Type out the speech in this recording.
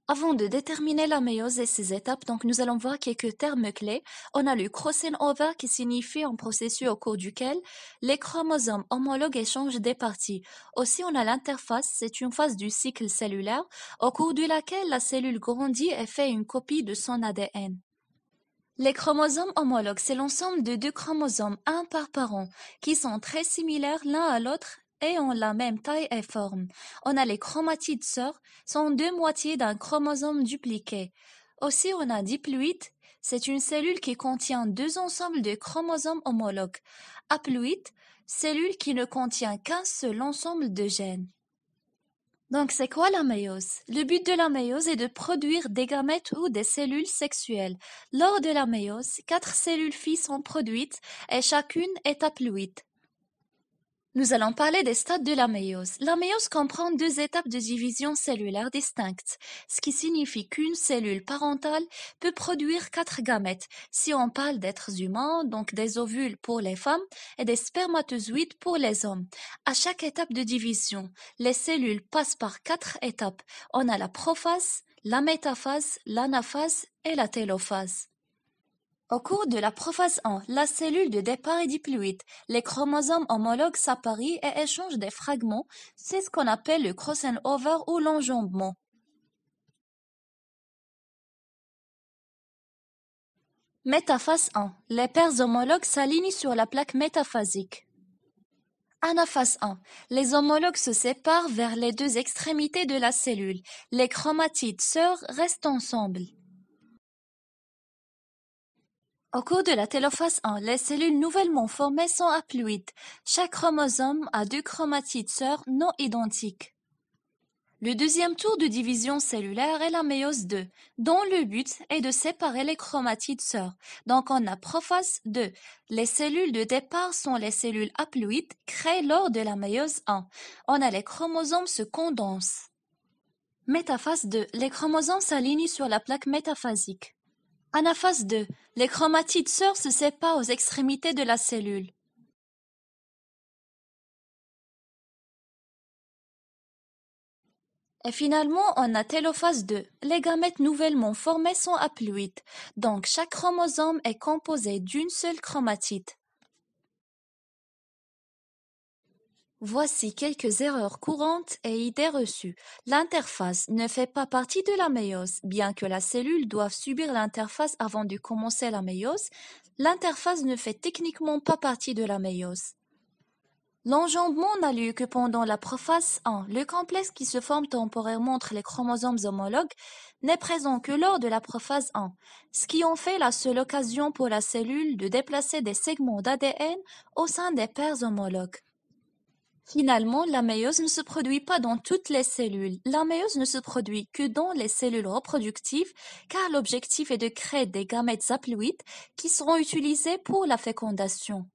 Avant de déterminer la méiose et ses étapes, donc nous allons voir quelques termes clés. On a le crossover qui signifie un processus au cours duquel les chromosomes homologues échangent des parties. Aussi, on a l'interphase, c'est une phase du cycle cellulaire au cours de laquelle la cellule grandit et fait une copie de son ADN. Les chromosomes homologues, c'est l'ensemble de deux chromosomes, un par parent, qui sont très similaires l'un à l'autre et ont la même taille et forme. On a les chromatides sœurs, sont deux moitiés d'un chromosome dupliqué. Aussi, on a diploïde, c'est une cellule qui contient deux ensembles de chromosomes homologues. Haploïde, cellule qui ne contient qu'un seul ensemble de gènes. Donc, c'est quoi la méiose? Le but de la méiose est de produire des gamètes ou des cellules sexuelles. Lors de la méiose, 4 cellules filles sont produites et chacune est haploïde. Nous allons parler des stades de la méiose. La méiose comprend deux étapes de division cellulaire distinctes, ce qui signifie qu'une cellule parentale peut produire 4 gamètes, si on parle d'êtres humains, donc des ovules pour les femmes et des spermatozoïdes pour les hommes. À chaque étape de division, les cellules passent par 4 étapes. On a la prophase, la métaphase, l'anaphase et la télophase. Au cours de la prophase 1, la cellule de départ est diploïde. Les chromosomes homologues s'apparient et échangent des fragments. C'est ce qu'on appelle le crossover ou l'enjambement. Métaphase 1. Les paires homologues s'alignent sur la plaque métaphasique. Anaphase 1. Les homologues se séparent vers les deux extrémités de la cellule. Les chromatides sœurs restent ensemble. Au cours de la télophase 1, les cellules nouvellement formées sont haploïdes. Chaque chromosome a deux chromatides sœurs non identiques. Le deuxième tour de division cellulaire est la méiose 2, dont le but est de séparer les chromatides sœurs. Donc on a prophase 2. Les cellules de départ sont les cellules haploïdes créées lors de la méiose 1. On a les chromosomes se condensent. Métaphase 2. Les chromosomes s'alignent sur la plaque métaphasique. Anaphase 2. Les chromatides sœurs se séparent aux extrémités de la cellule. Et finalement, on a télophase 2. Les gamètes nouvellement formées sont haploïdes, donc chaque chromosome est composé d'une seule chromatide. Voici quelques erreurs courantes et idées reçues. L'interphase ne fait pas partie de la méiose. Bien que la cellule doive subir l'interphase avant de commencer la méiose, l'interphase ne fait techniquement pas partie de la méiose. L'enjambement n'a lieu que pendant la prophase 1. Le complexe qui se forme temporairement entre les chromosomes homologues n'est présent que lors de la prophase 1, ce qui en fait la seule occasion pour la cellule de déplacer des segments d'ADN au sein des paires homologues. Finalement, la méiose ne se produit pas dans toutes les cellules. La méiose ne se produit que dans les cellules reproductives, car l'objectif est de créer des gamètes haploïdes qui seront utilisés pour la fécondation.